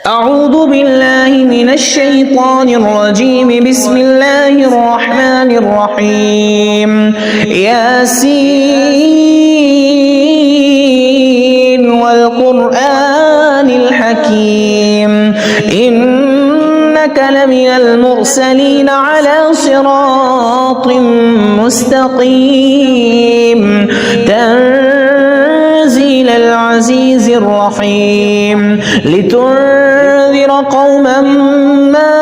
أعوذ بالله من الشيطان الرجيم. بسم الله الرحمن الرحيم. ياسين والقرآن الحكيم إنك لمن المرسلين على صراط مستقيم تنزيل العزيز الرحيم لتنذر قوما ما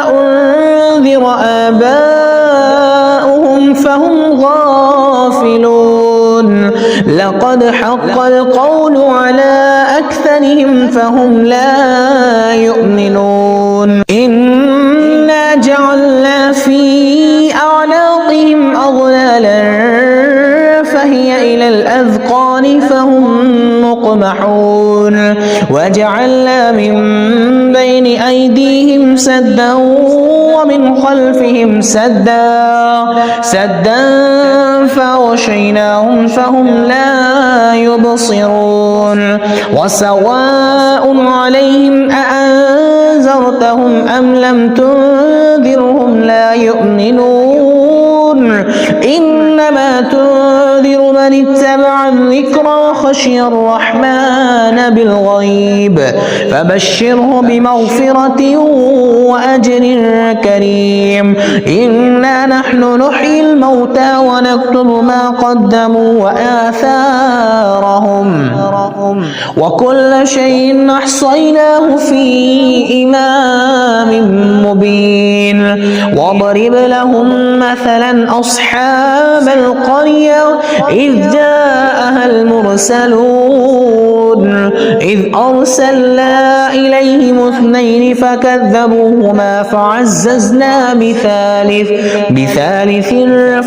أنذر آباؤهم فهم غافلون لقد حق القول على أكثرهم فهم لا يؤمنون إنا جعلنا في أعناقهم أغلالا فهي إلى الأذقان فهم مقمحون وجعلنا من بين أيديهم سدا ومن خلفهم سدا فغشيناهم فهم لا يبصرون وسواء عليهم أأنذرتهم أم لم تنذرهم لا يؤمنون إنما تنذر من اتبع الذكر وخشي الرحمن بالغيب فبشره بمغفرة وأجر كريم إنا نحن نحيي الموتى ونكتب ما قدموا وآثارهم وكل شيء أحصيناه في إمام مبين واضرب لهم مثلا أصحاب القرية إذ جاءها المرسلون إذ أرسلنا إليهم اثنين فكذبوهما فعززنا بثالث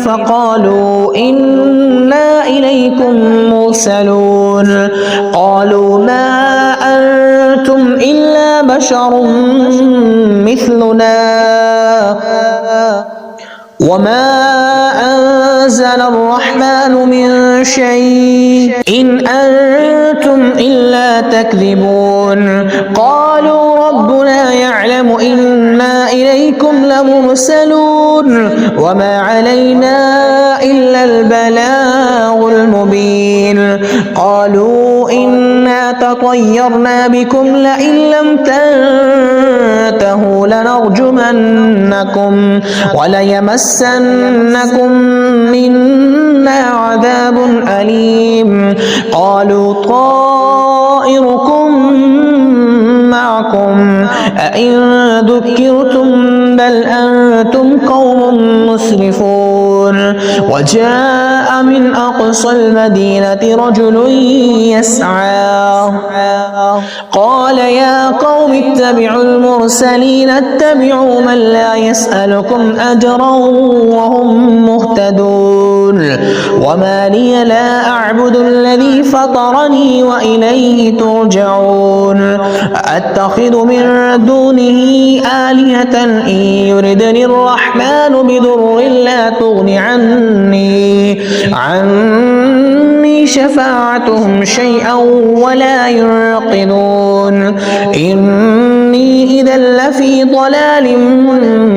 فقالوا إنا إليكم مرسلون قالوا ما أنتم إلا بشر مثلنا وما أنزل الرحمن من شيء إن أنتم إلا تكذبون قالوا ربنا يعلم إنا إليكم لمرسلون وما علينا إلا البلاغ المبين قالوا إنا تطيرنا بكم لئن لم تنتهوا لنرجمنكم وليمسنكم منا عذاب أليم قالوا طائركم معكم أئن ذكرتم بل أنتم قوم مسرفون وجاء من أقصى المدينة رجل يسعى قال يا قوم اتبعوا المرسلين اتبعوا من لا يسألكم أجرا وهم مهتدون وما لي لا أعبد الذي فطرني وإليه ترجعون أتخذ من دونه آلهة إن يردني الرحمن بضر لا تغن عني شفاعتهم شيئا ولا ينقذون إني إذا لفي ضلال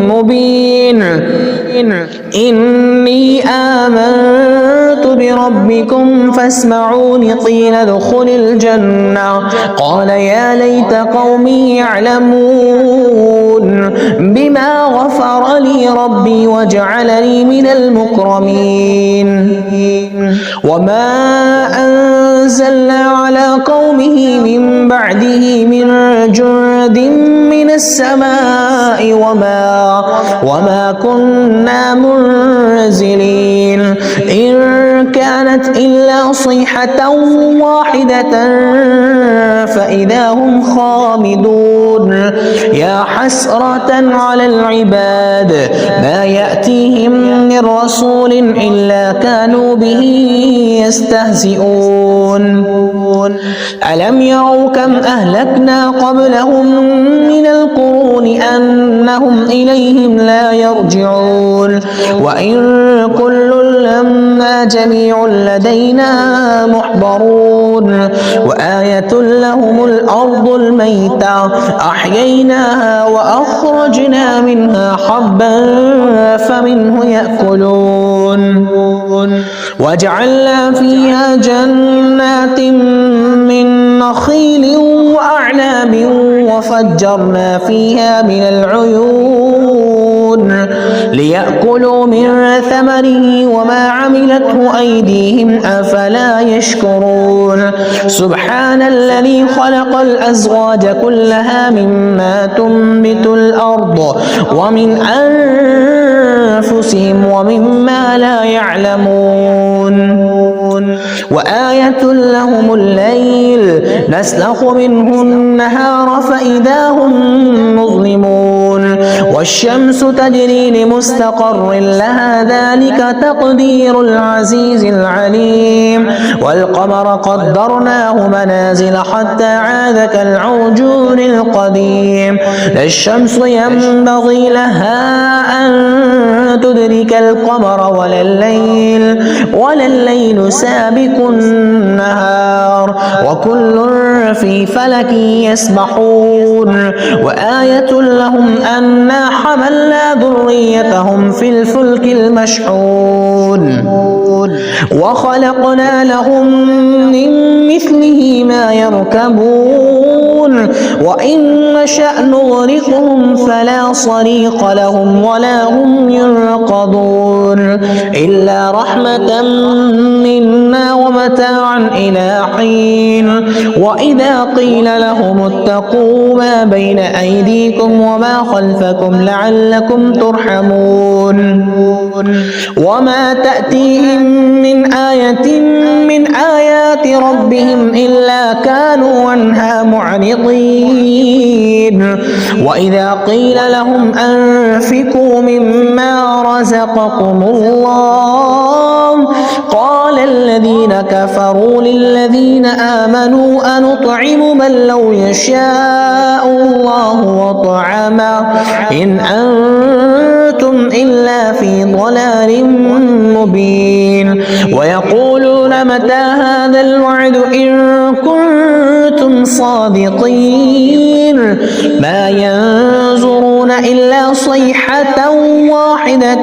مبين إني آمنت بربكم فاسمعون قيل ادخل الجنة قال يا ليت قومي يعلمون بما غفر لي ربي وجعلني من المكرمين وما أنزلنا على قومه من بعده من جند من السماء وما كنا منزلين إن كانت إلا صيحة واحدة فإذا هم خامدون يا حسرة على العباد ما يأتيهم من رسول إلا كانوا به يستهزئون ألم يروا كم أهلكنا قبلهم من القرون أنهم إليهم لا يرجعون وإن كل لما جميع لدينا محضرون وآية لهم الأرض الميتة أحييناها وأخرجنا منها حبا فمنه يأكلون وجعلنا فيها جنات من نخيل وأعناب وفجرنا فيها من العيون ليأكلوا من ثمره وما عملته أيديهم أفلا يشكرون سبحان الذي خلق الأزواج كلها مما تنبت الأرض ومن أنفسهم ومما لا يعلمون وآية لهم الليل نسلخ منه النهار فإذا هم مظلمون والشمس تجري لمستقر لها ذلك تقدير العزيز العليم والقمر قدرناه منازل حتى عاد كالعرجون القديم لا الشمس ينبغي لها أن تدرك القمر ولا الليل سابق النهار وكل في فلك يسبحون وآية لهم أنا حملنا ذريتهم في الفلك المشحون وخلقنا لهم من مثله ما يركبون وإن نشأ نغرقهم فلا صريخ لهم ولا هم ينقذون إلا رحمة منا ومتاعا إلى حين وإذا قيل لهم اتقوا ما بين أيديكم وما خلفكم لعلكم ترحمون وما تأتيهم من آية من آيات ربهم إلا كانوا عنها معرضين وإذا قيل لهم أنفقوا مما رزقكم الله قال الذين كفروا للذين آمنوا أنطعم من لو يشاء الله وطعمه إن أنتم إلا في ضلال مبين ويقولون متى هذا الوعد إن كنتم صادقين ما ينظرون إلا صيحة واحدة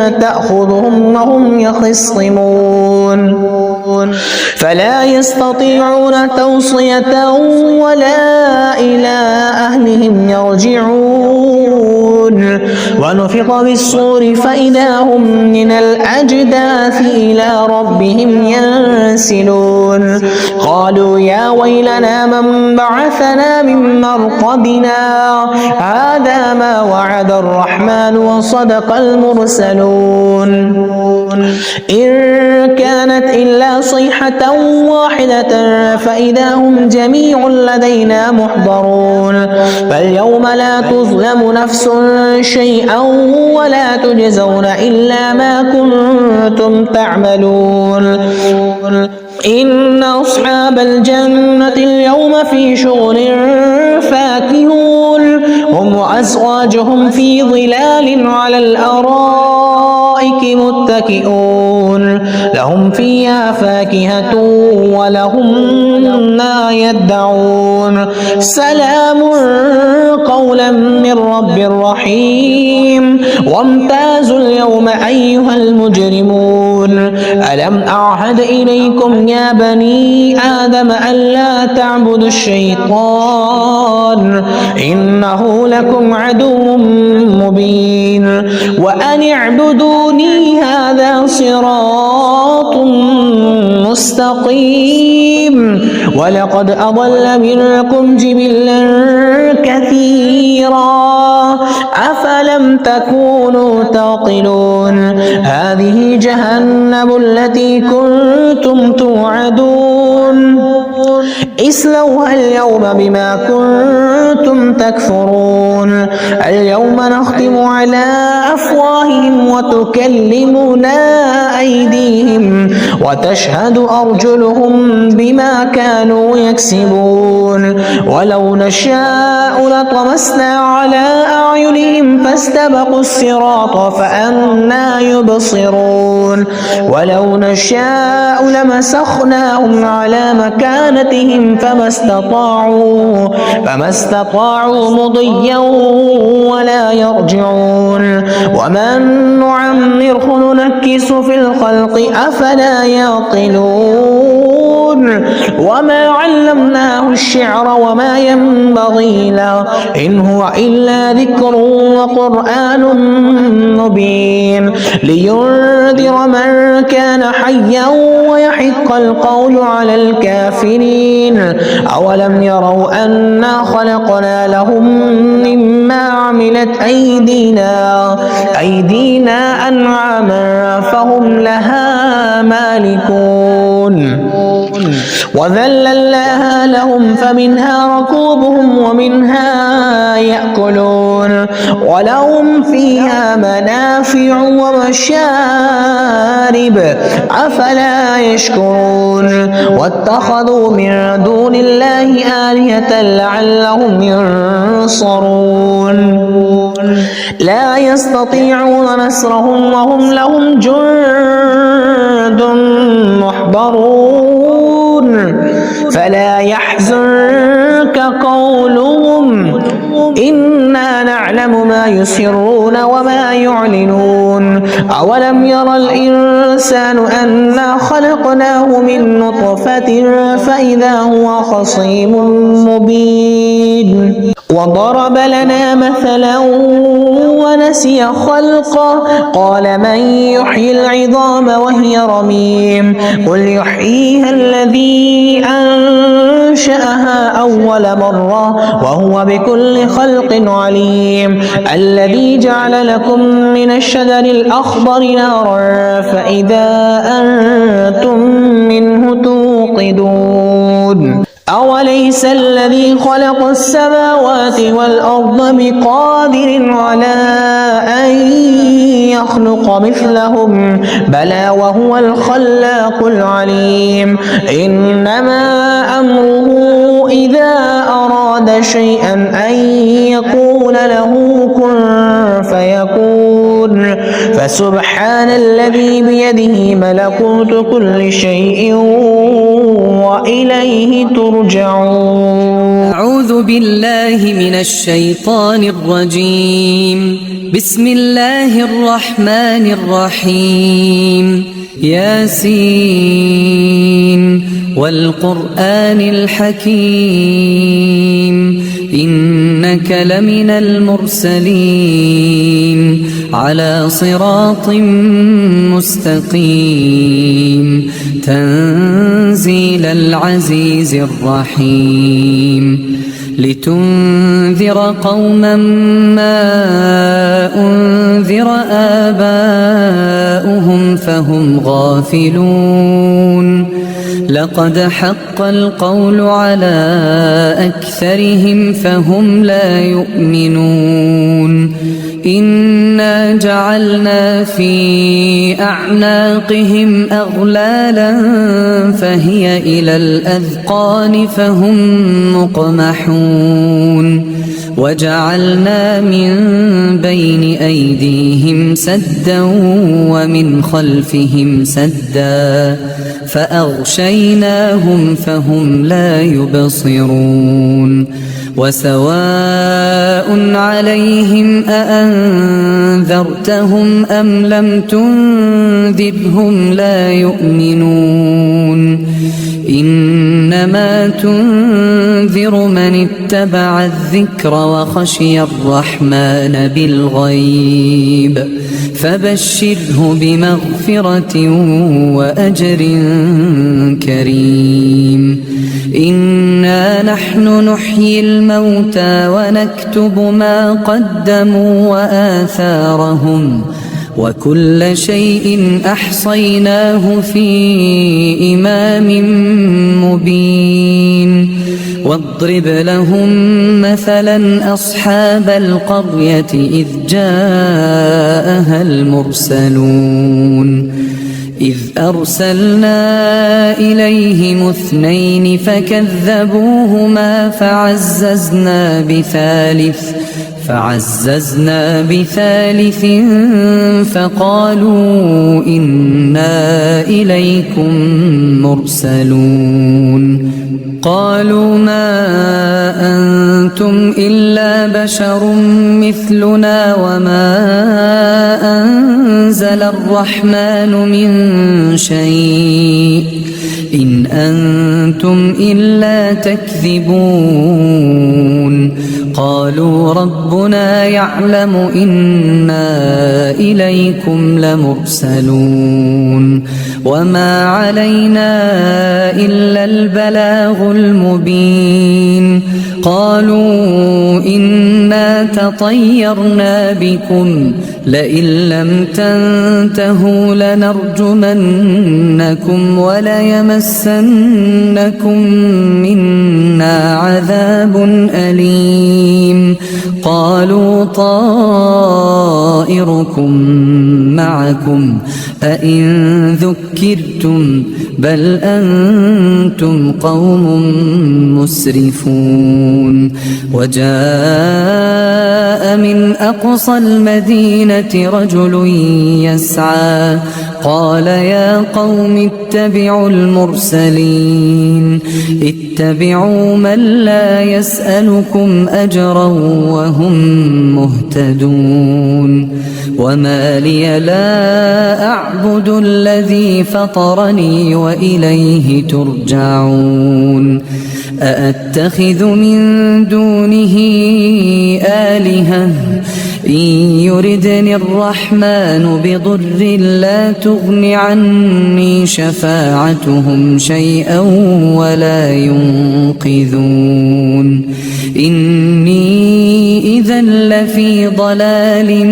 تأخذهم وهم يخصمون فلا يستطيعون توصية ولا إلى أهلهم يرجعون ونفخ بالصور فإذا هم من الأجداث إلى ربهم ينسلون قالوا يا ويلنا من بعثنا من مرقدنا هذا ما وعد الرحمن وصدق المرسلون إن كانت إلا صيحة واحدة فإذا هم جميع لدينا محضرون فاليوم لا تظلم نفس شيئا ولا تجزون إلا ما كنتم تعملون إن أصحاب الجنة اليوم في شغل فاكهون هم وأزواجهم في ظلال على الأرائك متكئون لهم فيها فاكهة ولهم ما يدعون سلام قولا من رب رحيم وامتازوا اليوم أيها المجرمون ألم أعهد إليكم يا بني آدم ألا تعبدوا الشيطان إنه لكم عدو مبين وأن اعبدوني هذا صراط مستقيم ولقد أضل منكم جبلا كثيرا أفلم تكونوا تعقلون هذه جهنم التي كنتم توعدون اصلوها اليوم بما كنتم كنتم تكفرون اليوم نختم على أفواههم وتكلمنا أيديهم وتشهد أرجلهم بما كانوا يكسبون ولو نشاء لطمسنا على أعينهم فاستبقوا الصراط فأنى يبصرون ولو نشاء لمسخناهم على مكانتهم فما استطاعوا مضيا ولا يرجعون ومن نعمره ننكس في الخلق أفلا يعقلون وما علمناه الشعر وما ينبغي له إن هو إلا ذكر وقرآن مبين لينذر من كان حيا ويحق القول على الكافرين أولم يروا أنا خلقنا لهم مما عملت أيدينا أنعاما فهم لها مالكون وذللناها لهم فمنها ركوبهم ومنها يأكلون ولهم فيها منافع ومشارب أفلا يشكرون واتخذوا من دون الله آلهة لعلهم ينصرون لا يستطيعون نصرهم وهم لهم جند محضرون فلا يحزنك قولهم إنا نعلم ما يسرون وما يعلنون أولم ير الإنسان أنا خلقناه من نطفة فإذا هو خصيم مبين وضرب لنا مثلا ونسي خلقه قال من يحيي العظام وهي رميم قل يحييها الذي أنشأها أول مرة وهو بكل خلق عليم الذي جعل لكم من الشجر الأخضر نارا فإذا أنتم منه توقدون أوليس الذي خلق السماوات والأرض بقادر على أن يخلق مثلهم بلى وهو الخلاق العليم إنما أمره إذا أراد شيئا أن يقول له كن فيكون فسبحان الذي بيده ملكوت كل شيء وإليه ترجعون. أعوذ بالله من الشيطان الرجيم. بسم الله الرحمن الرحيم. ياسين والقرآن الحكيم إنك لمن المرسلين على صراط مستقيم تنزيل العزيز الرحيم لتنذر قوما ما أنذر آباؤهم فهم غافلون لقد حق القول على أكثرهم فهم لا يؤمنون إنا جعلنا في أعناقهم أغلالا فهي إلى الأذقان فهم مقمحون وجعلنا من بين أيديهم سدا ومن خلفهم سدا فأغشيناهم فهم لا يبصرون وسواء عليهم أأنذرتهم أم لم تنذرهم لا يؤمنون إنما تنذر من اتبع الذكر وخشي الرحمن بالغيب فبشره بمغفرة وأجر كريم إنا نحن نحيي الموتى ونكتب ما قدموا وآثارهم وكل شيء أحصيناه في إمام مبين واضرب لهم مثلا أصحاب القرية إذ جاءها المرسلون إذ أرسلنا إليهم 2 فكذبوهما فعززنا بثالث فقالوا إنا إليكم مرسلون قالوا ما أنتم إلا بشر مثلنا وما أنزل الرحمن من شيء إن أنتم إلا تكذبون قالوا ربنا يعلم إنا إليكم لمرسلون وما علينا إلا البلاغ المبين قالوا إنا تطيرنا بكم لئن لم تنتهوا لنرجمنكم وليمسنكم منا عذاب أليم قالوا طائركم معكم أئن ذكرتم بل أنتم قوم مسرفون وجاء من أقصى المدينة رجل يسعى قال يا قوم اتبعوا المرسلين اتبعوا من لا يسألكم أجرا وهم مهتدون وما لي لا أعبد الذي فطرني وإليه ترجعون أأتخذ من دونه آلهة إن يردني الرحمن بضر لا تغن عني شفاعتهم شيئا ولا ينقذون إني إذا لفي ضلال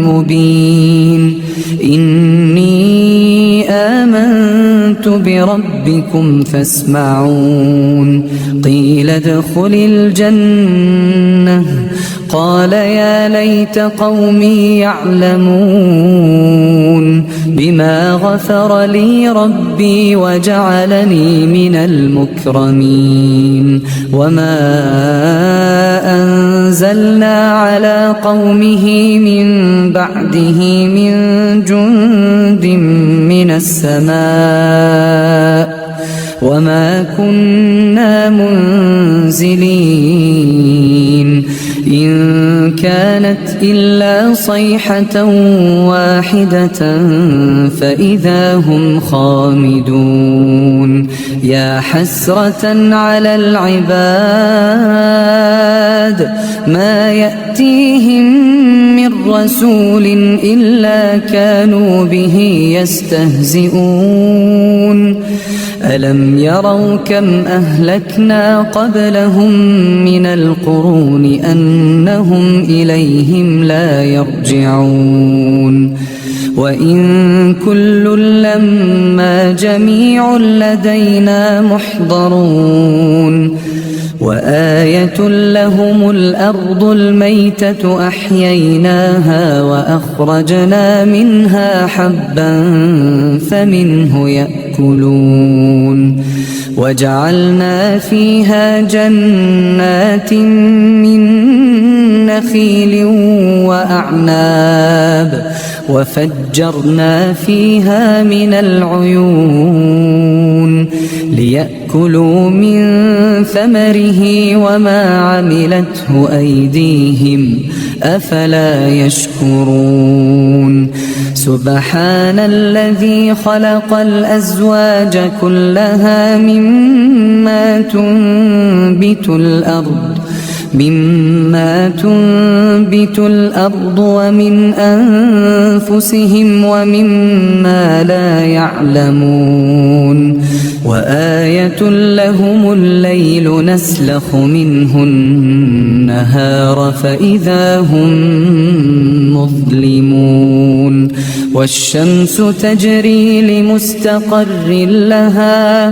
مبين إني آمنت بربكم فاسمعون قيل ادخل الجنة قال يا ليت قومي يعلمون بما غفر لي ربي وجعلني من المكرمين وما أنزلنا على قومه من بعده من جند من السماء وما كنا منزلين إن كانت إلا صيحة واحدة فإذا هم خامدون يا حسرة على العباد ما يأتيهم من رسول إلا كانوا به يستهزئون ألم يروا كم أهلكنا قبلهم من القرون أنهم إليهم لا يرجعون وإن كل لما جميع لدينا محضرون وآية لهم الأرض الميتة أحييناها وأخرجنا منها حبا فمنه يأكلون وجعلنا فيها جنات من نخيل وأعناب وفجرنا فيها من العيون ليأكلوا من ثمره وما عملته أيديهم أفلا يشكرون سبحان الذي خلق الأزواج كلها مما تنبت الأرض ومن أنفسهم ومما لا يعلمون وآية لهم الليل نسلخ منه النهار فإذا هم مظلمون والشمس تجري لمستقر لها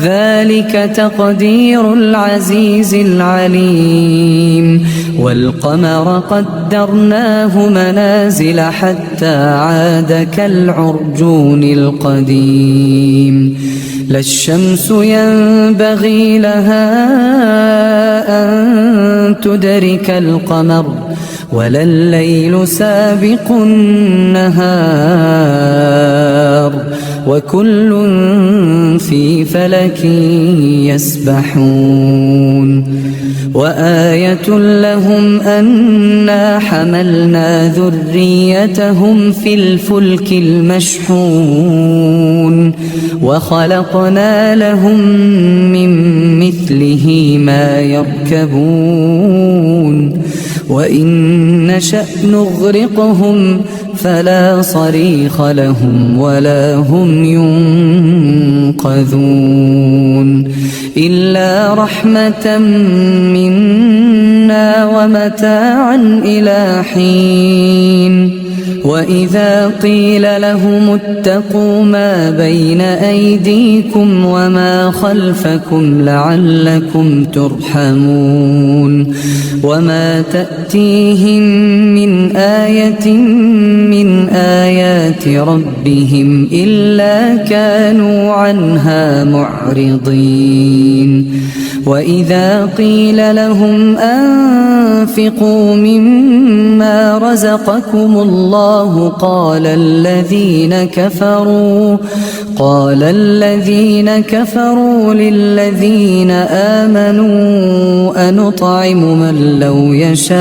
ذلك تقدير العزيز العليم والقمر قدرناه منازل حتى عاد كالعرجون القديم لا الشمس ينبغي لها أن تدرك القمر ولا الليل سابق النهار وكل في فلك يسبحون وآية لهم أنا حملنا ذريتهم في الفلك المشحون وخلقنا لهم من مثله ما يركبون وإن نشأ نغرقهم فلا صريخ لهم ولا هم ينقذون إلا رحمة منا ومتاعا إلى حين وإذا قيل لهم اتقوا ما بين أيديكم وما خلفكم لعلكم ترحمون وما تأتيهم من آية من آيات ربهم إلا كانوا عنها معرضين وإذا قيل لهم أنفقوا مما رزقكم الله قال الذين كفروا للذين آمنوا أنطعم من لو يشاء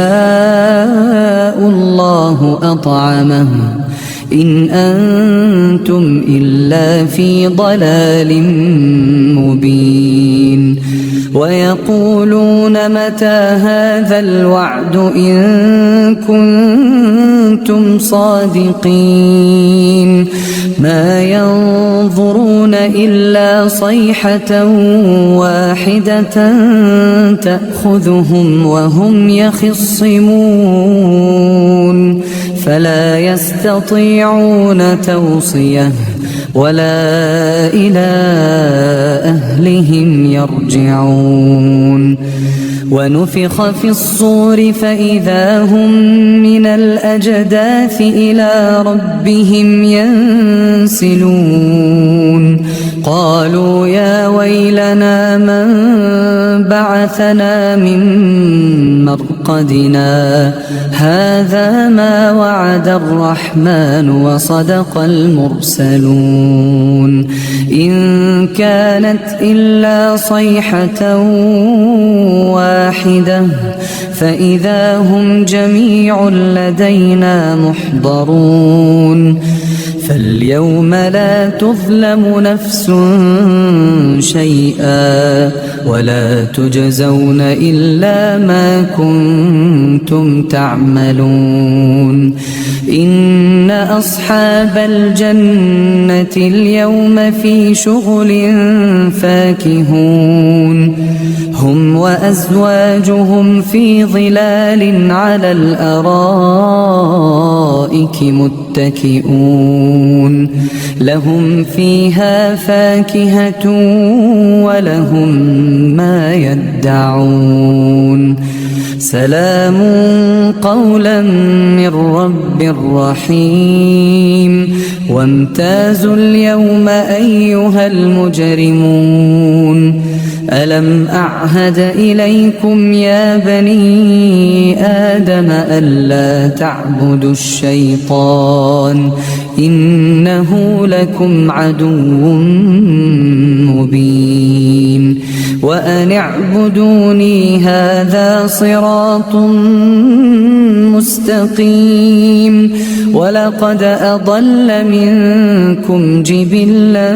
الله أطعمه إن أنتم إلا في ضلال مبين ويقولون متى هذا الوعد إن كنتم صادقين ما ينظرون إلا صيحة واحدة تأخذهم وهم يخصمون فلا يستطيعون توصية ولا إلى أهلهم يرجعون ونفخ في الصور فإذا هم من الأجداث إلى ربهم ينسلون قالوا يا ويلنا من بعثنا من مرقدنا هذا ما وعد الرحمن وصدق المرسلون إن كانت إلا صيحة واحدة فإذا هم جميع لدينا محضرون فاليوم لا تظلم نفس شيئا ولا تجزون إلا ما كنتم تعملون إن أصحاب الجنة اليوم في شغل فاكهون هم وأزواجهم في ظلال على الأرائك متكئون لهم فيها فاكهة ولهم ما يدعون سلام قولا من رب رحيم وامتازوا اليوم أيها المجرمون ألم أعهد إليكم يا بني آدم ألا تعبدوا الشيطان إنه لكم عدو مبين وأن اعبدوني هذا صراط مستقيم ولقد أضل منكم جبلا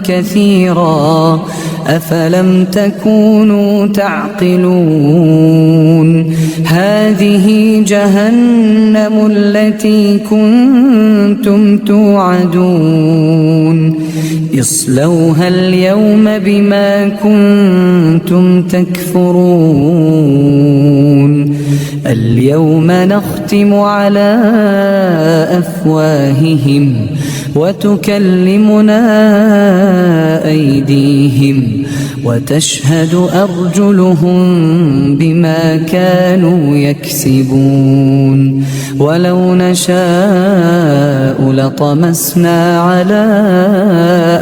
كثيرا أفلم تكونوا تعقلون هذه جهنم التي كنتم توعدون اصلوها اليوم بما كنتم تكفرون اليوم نختم على أفواههم وتكلمنا أيديهم وتشهد أرجلهم بما كانوا يكسبون ولو نشاء لطمسنا على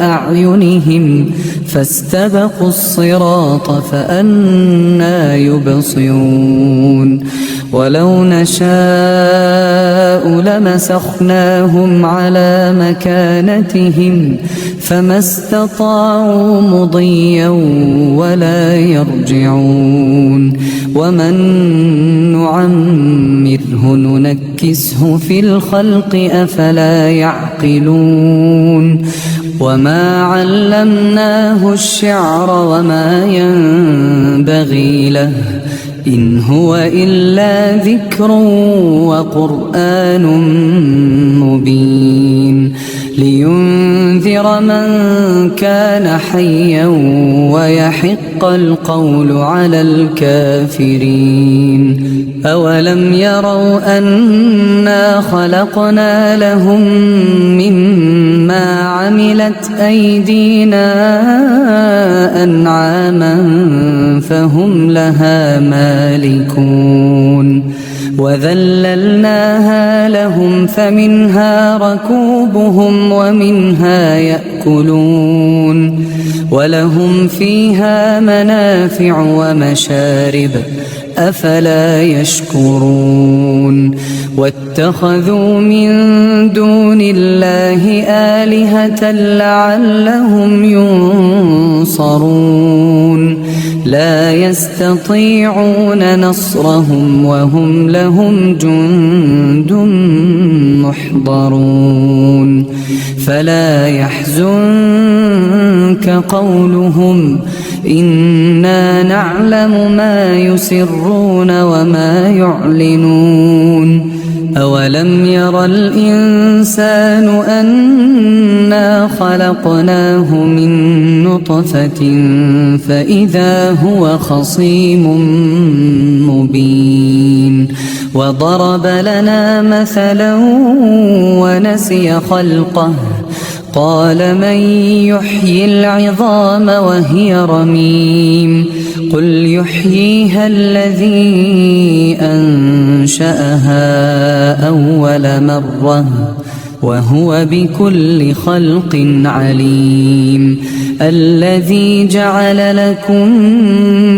أعينهم فاستبقوا الصراط فأنى يبصرون ولو نشاء لمسخناهم على مكانتهم فما استطاعوا مضيا ولا يرجعون ومن نعمره ننكسه في الخلق أفلا يعقلون وما علمناه الشعر وما ينبغي له إن هو إلا ذكر وقرآن مبين لينذر من كان حيا ويحق القول على الكافرين أولم يروا أنا خلقنا لهم مما عملت أيدينا أنعاما فهم لها مالكون وذللناها لهم فمنها ركوبهم ومنها يأكلون ولهم فيها منافع ومشارب أفلا يشكرون واتخذوا من دون الله آلهة لعلهم ينصرون لا يستطيعون نصرهم وهم لهم جند محضرون فلا يحزنك قولهم إنا نعلم ما يسرون وما يعلنون أولم ير الإنسان أنا خلقناه من نطفة فإذا هو خصيم مبين وضرب لنا مثلا ونسي خلقه قال من يحيي العظام وهي رميم قل يحييها الذي أنشأها أول مرة وهو بكل خلق عليم الذي جعل لكم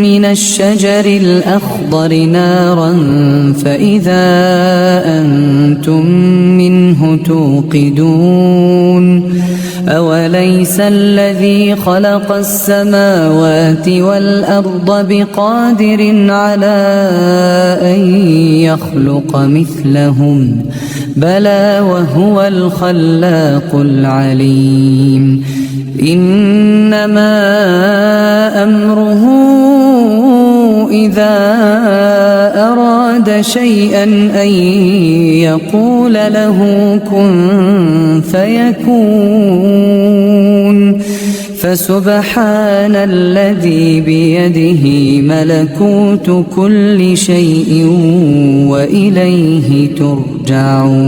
من الشجر الأخضر نارا فإذا أنتم منه توقدون أوليس الذي خلق السماوات والأرض بقادر على أن يخلق مثلهم بلى وهو الخلاق العليم إنما أمره إذا أراد شيئا أن يقول له كن فيكون فسبحان الذي بيده ملكوت كل شيء وإليه ترجعون.